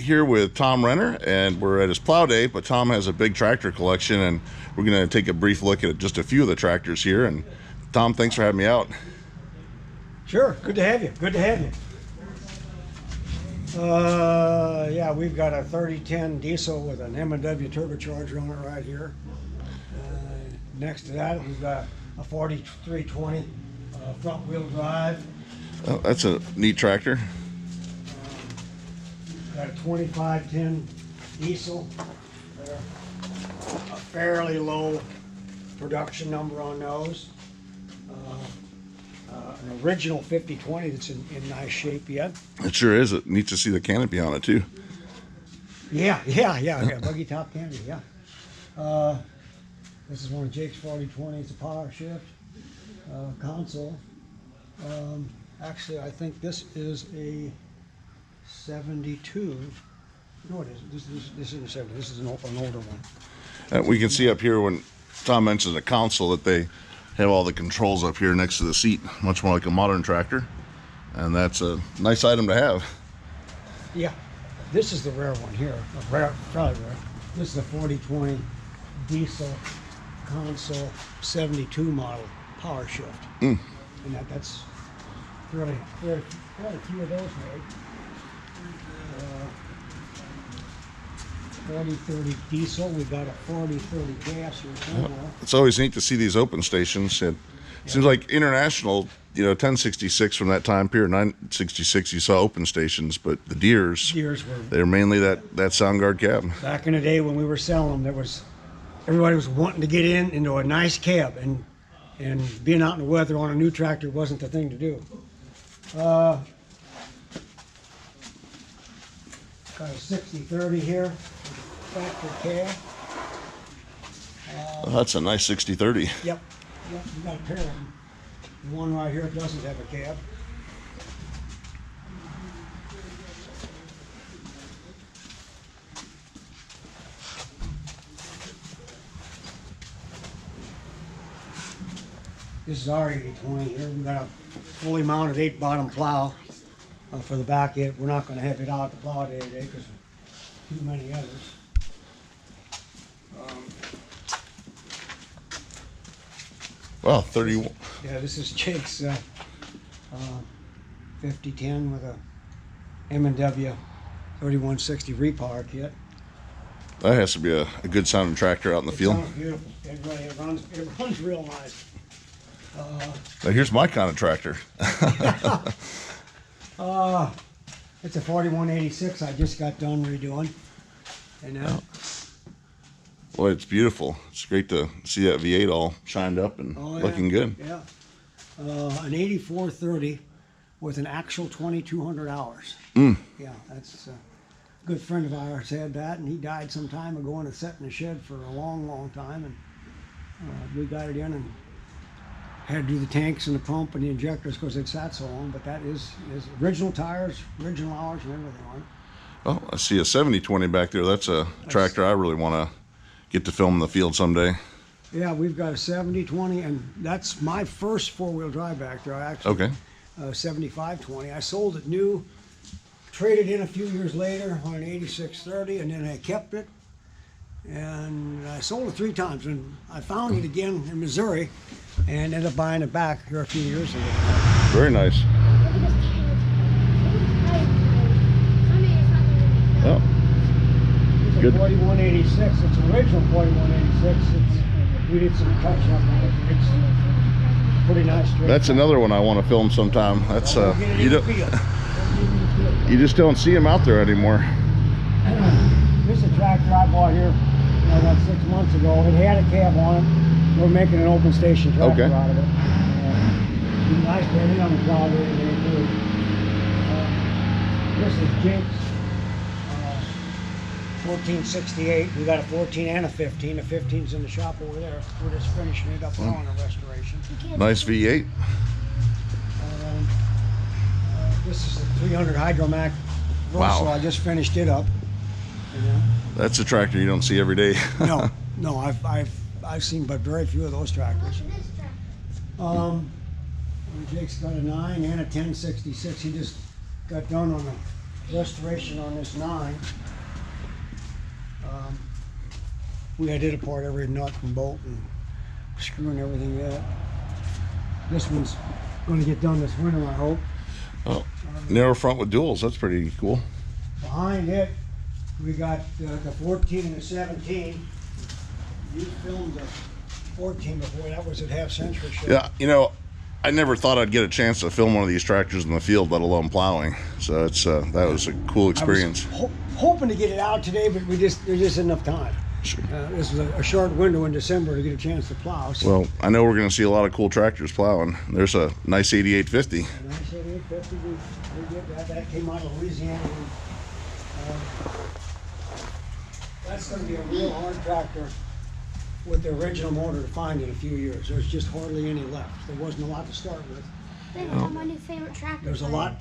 here with Tom Renner, and we're at his plow day, but Tom has a big tractor collection, and we're going to take a brief look at just a few of the tractors here. And Tom, thanks for having me out. Sure, good to have you. Good to have you. Yeah, we've got a 3010 diesel with an M&W turbocharger on it right here. Next to that, we've got a 4320 front wheel drive. Oh, that's a neat tractor. Got a 2510 diesel. A fairly low production number on those. An original 5020 that's in nice shape yet. It sure is. It neat to see the canopy on it too. Yeah, buggy top canopy, yeah. This is one of Jake's 4020s, a power shift console. Actually, I think this is a 72. No, it isn't. This isn't a 70. This is an older one. We can see up here when Tom mentioned the console that they have all the controls up here next to the seat, much more like a modern tractor, and that's a nice item to have. Yeah, this is the rare one here. Probably rare. This is a 4020 diesel console 72 model power shift, and that's really few of those made. 4030 diesel. We've got a 4030 gas here somewhere. It's always neat to see these open stations. It seems like international, 1066 from that time period, 966, you saw open stations, but the Deers were, they're mainly that sound guard cab. Back in the day when we were selling them, everybody was wanting to get into a nice cab, and being out in the weather on a new tractor wasn't the thing to do. Got a 6030 here, factory cab. That's a nice 6030. Yep, we got a pair of them. The one right here doesn't have a cab. This is our 8020 here. We've got a fully mounted 8-bottom plow for the back end. We're not going to have it out at the plow day today because too many others. Wow, 31. Yeah, this is Jake's 5010 with a M&W 3160 repower kit. That has to be a good sounding tractor out in the field. Sounds beautiful. It runs real nice. Now here's my kind of tractor. It's a 4186 I just got done redoing. And Boy, it's beautiful. It's great to see that V8 all shined up and looking good. Yeah. An 8430 with an actual 2,200 hours. Yeah, that's a good friend of ours had that, and he died some time ago and it sat in the shed for a long time, and we got it in and had to do the tanks and the pump and the injectors because it sat so long, but that is original tires, original hours and everything on it. Oh, I see a 7020 back there. That's a tractor I really want to get to film in the field someday. Yeah, we've got a 7020, and that's my first four-wheel drive back there. I actually, 7520. I sold it new, traded in a few years later on an 8630, and then I kept it. And I sold it 3 times, and I found it again in Missouri, and ended up buying it back here a few years ago. Very nice. Oh, it's a 4186. It's an original 4186. We did some touch up on it. It's pretty nice. That's another one I want to film sometime. That's you just don't see them out there anymore. This is a tractor I bought here about 6 months ago. It had a cab on it. We're making an open station tractor out of it. Nice to have it on the plow today too. This is Jake's 1468. We got a 14 and a 15. The 15's in the shop over there. We're just finishing it up on a restoration. Nice V8. This is a 300 Hydromac Versa. Wow. I just finished it up. That's a tractor you don't see every day. No, I've seen but very few of those tractors. Jake's got a 9 and a 1066. He just got done on a restoration on this 9. We did it apart every nut and bolt and screw and everything yet. This one's going to get done this winter, I hope. Oh, narrow front with duals. That's pretty cool. Behind it, we got the 14 and the 17. You filmed the 14 before. That was at Half Century Show. Yeah, you know, I never thought I'd get a chance to film one of these tractors in the field, let alone plowing. So it's that was a cool experience. I was hoping to get it out today, but there just isn't enough time. Sure. This is a short window in December to get a chance to plow. So. Well, I know we're going to see a lot of cool tractors plowing. There's a nice 8850. A nice 8850. We did that. That came out of Louisiana. That's going to be a real hard tractor with the original motor to find in a few years. There's just hardly any left. There wasn't a lot to start with. That's my new favorite tractor. There's a lot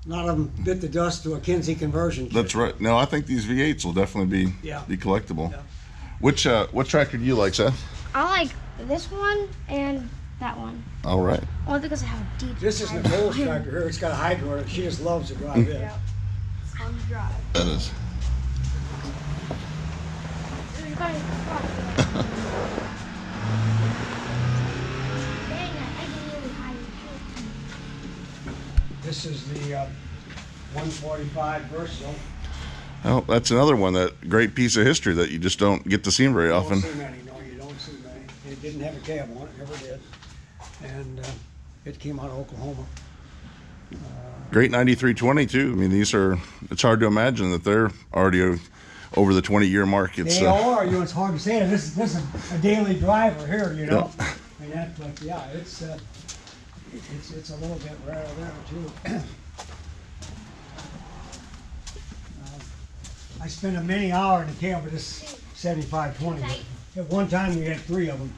of them bit the dust to a Kinsey conversion kit. That's right. No, I think these V8s will definitely be collectible. Yeah. What tractor do you like, Seth? I like this one and that one. All right. Only because I have a deep. This is Nicole's tractor here. It's got a hydro in it. She just loves to drive it. Yeah. It's fun to drive. That is. This is the 145 Versatile. Oh, that's another one, that great piece of history that you just don't get to see very often. Don't see many. No, you don't see many. It didn't have a cab on it. Never did. And it came out of Oklahoma. Great 9320 too. I mean, these are. It's hard to imagine that they're already over the 20-year mark. It's, they are. You know, it's hard to say. This is a daily driver here. You know. Yeah. And that, but yeah, it's a little bit rare there too. I spent a many hour in the cab with this 7520. At one time we had 3 of them.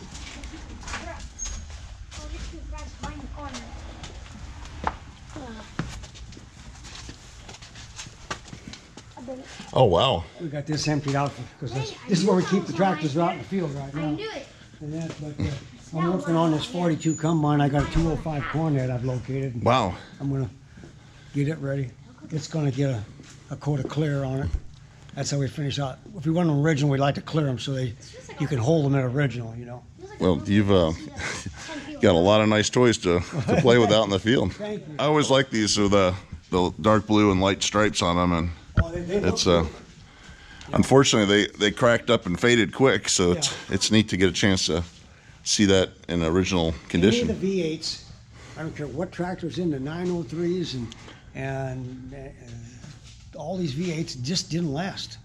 Oh wow! We got this emptied out because this is where we keep the tractors out in the field right now. I knew it. And that, but I'm working on this 42 combine. I got a 205 corn that I've located. Wow! I'm gonna get it ready. It's gonna get a coat of clear on it. That's how we finish out. If we want them original, we'd like to clear them so you can hold them at original. You know. Well, you've got a lot of nice toys to play with out in the field. Thank you. I always like these with the dark blue and light stripes on them, and it's unfortunately they cracked up and faded quick, so it's neat to get a chance to see that in original condition. Any of the V8s, I don't care what tractor's in the 903s and all these V8s just didn't last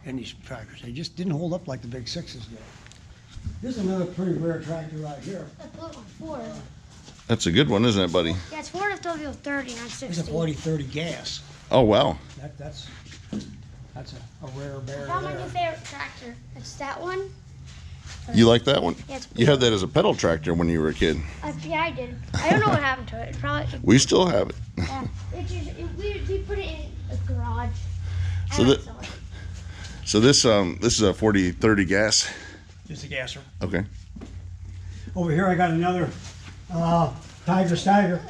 in these tractors. They just didn't hold up like the big 6s did. This is another pretty rare tractor right here. Ford. That's a good one, isn't it, buddy? Yeah, it's Ford FW30, not 60. It's a 4030 gas. Oh wow! That's a rare bear. I found my new favorite tractor. It's that one. You like that one? Yeah, it's You had that as a pedal tractor when you were a kid. Yeah, I did. I don't know what happened to it. We still have it. Yeah, we put it in a garage. So this is a 4030 gas. Just a gasser. Okay. Over here I got another Tiger.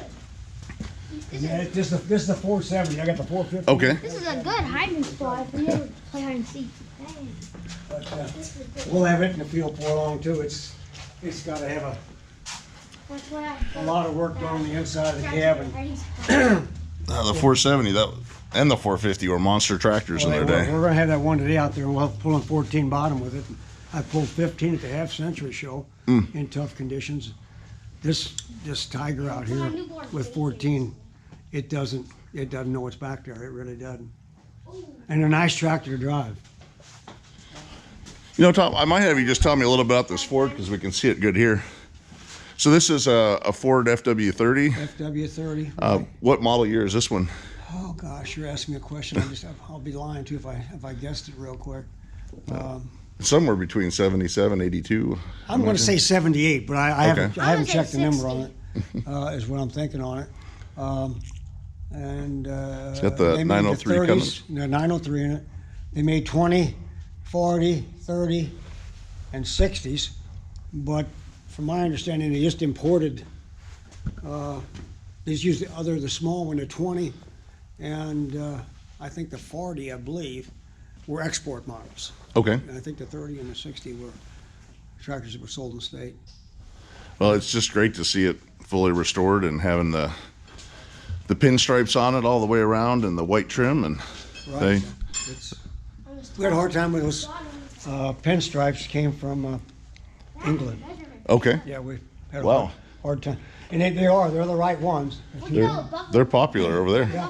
This is the 470. I got the 450. Okay. This is a good hiding spot if we ever play hide and seek. But we'll have it in the field for long too. It's got to have a lot of work done on the inside of the cabin. The 470 and the 450 were monster tractors in their day. We're gonna have that one today out there, and we'll have to pull in 14 bottom with it. I pulled 15 at the Half Century Show in tough conditions. This Tiger out here with 14, it doesn't know what's back there. It really doesn't. And a nice tractor to drive. You know, Tom, I might have you just tell me a little bit about this Ford because we can see it good here. So this is a Ford FW30. FW30. Right. What model year is this one? Oh gosh, you're asking me a question. I'll be lying too if I guessed it real quick. Somewhere between 77, 82. I'm going to say 78, but I haven't checked the number on it. Is what I'm thinking on it. And it's got the 903 Cummins. 903 in it. They made 20, 40, 30, and 60s, but from my understanding, they just imported. They just used the small one, the 20, and I think the 40, I believe, were export models. Okay. And I think the 30 and the 60 were tractors that were sold in the state. Well, it's just great to see it fully restored and having the pinstripes on it all the way around and the white trim, and Right. We had a hard time with those pinstripes. Came from England. okay. Yeah, we had a Wow. hard time. And they're the right ones. They're popular over there.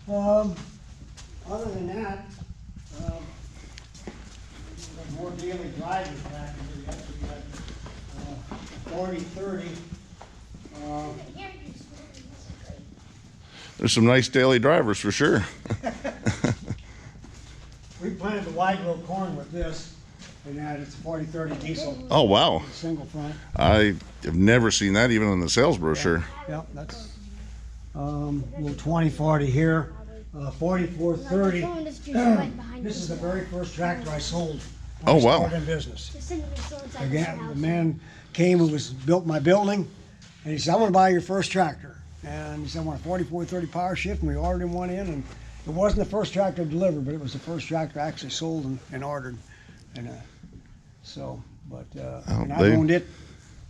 Other than that, more daily drivers back in here. We had 40, 30. There's some nice daily drivers for sure. We planted the wide row corn with this, and that it's a 40, 30 diesel, Oh wow, single front. I have never seen that even in the sales brochure. Yep, that's little 20, 40 here, 44, 30. This is the very first tractor I sold. When Oh, I wow. started in business. Again, the man came who was built my building, and he said, "I want to buy your first tractor." And he said, "I want a 4430 power shift," and we ordered him one in, and it wasn't the first tractor delivered, but it was the first tractor I actually sold and ordered. And and I've owned it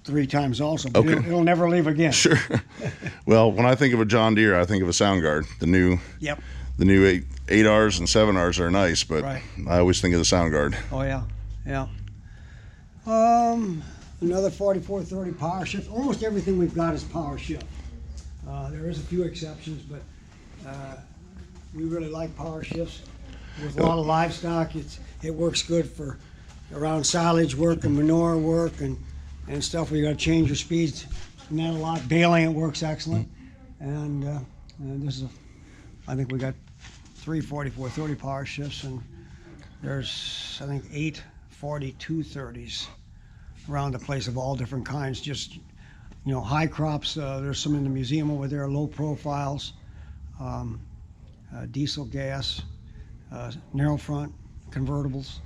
3 times also, but Okay. it'll never leave again. Sure. Well, when I think of a John Deere, I think of a Soundguard. The new Yep. 8Rs and 7Rs are nice, but Right. I always think of the Soundguard. Oh yeah, yeah. Another 4430 power shift. Almost everything we've got is power shift. There is a few exceptions, but we really like power shifts. With a lot of livestock, it works good for around silage work and manure work and stuff where you got to change your speeds. Not a lot. Baling, it works excellent. And I think we got 3 4430 power shifts, and there's I think 8 4230s around the place of all different kinds. Just high crops. There's some in the museum over there. Low profiles, diesel, gas, narrow front, convertibles.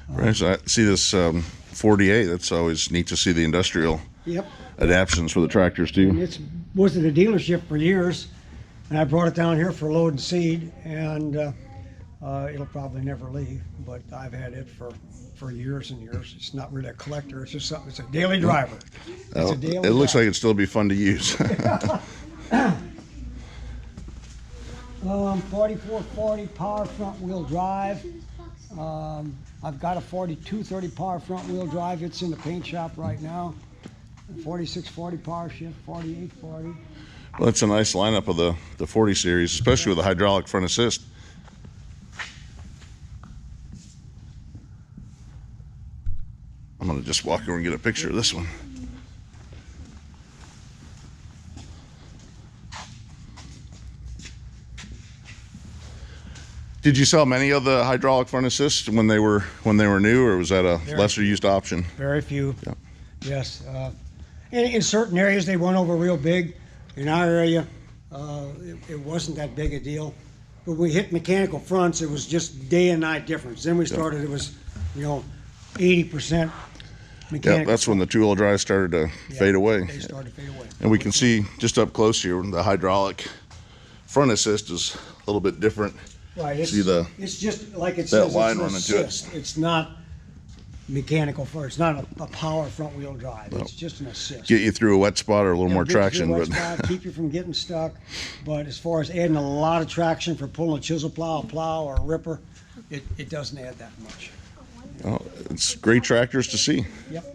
Right. So I see this 48. That's always neat to see the industrial Yep. adaptions for the tractors And too. it's was at a dealership for years, and I brought it down here for load and seed, and it'll probably never leave. But I've had it for years and years. It's not really a collector. It's just something. It's a daily driver. It's a daily It looks driver. like it'd still be fun to use. 4440 power front wheel drive. I've got a 4230 power front wheel drive. It's in the paint shop right now. 4640 power shift, 4840. Well, it's a nice lineup of the 40 series, especially with the hydraulic front assist. I'm gonna just walk over and get a picture of this one. Did you sell many of the hydraulic front assists when they were new, or was that a lesser used option? Very few. Yep. Yes. In certain areas, they went over real big. In our area, it wasn't that big a deal. But when we hit mechanical fronts, it was just day and night difference. Then we started, it was, 80% mechanical. Yeah, that's when the two-wheel drive started to fade away. They started to fade away. And we can see just up close here, the hydraulic front assist is a little bit different. Right. See It's just like it that says. line It's an running to it. assist. It's not mechanical front. It's not a power front wheel drive. It's just an assist. Get you through a wet spot or a little more Get you traction, through a but wet spot, keep you from getting stuck. But as far as adding a lot of traction for pulling a chisel plow, or a ripper, it doesn't add that much. it's great tractors to see. Yep.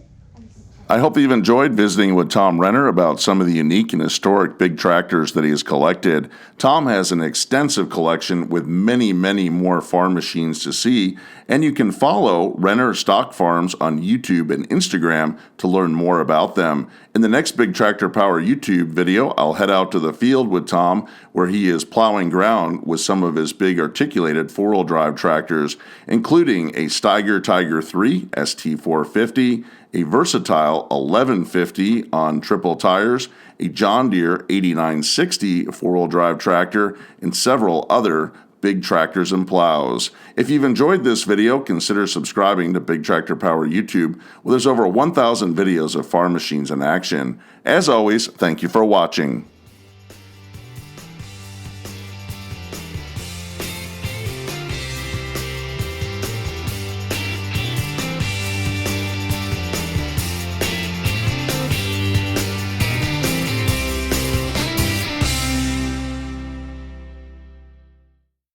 I hope you've enjoyed visiting with Tom Renner about some of the unique and historic big tractors that he has collected. Tom has an extensive collection with many, many more farm machines to see, and you can follow Renner Stock Farms on YouTube and Instagram to learn more about them. In the next Big Tractor Power YouTube video, I'll head out to the field with Tom where he is plowing ground with some of his big articulated four-wheel drive tractors, including a Steiger Tiger 3 ST450, a versatile 1150 on triple tires, a John Deere 8960 four-wheel drive tractor, and several other big tractors and plows. If you've enjoyed this video, consider subscribing to Big Tractor Power YouTube, where there's over 1,000 videos of farm machines in action. As always, thank you for watching.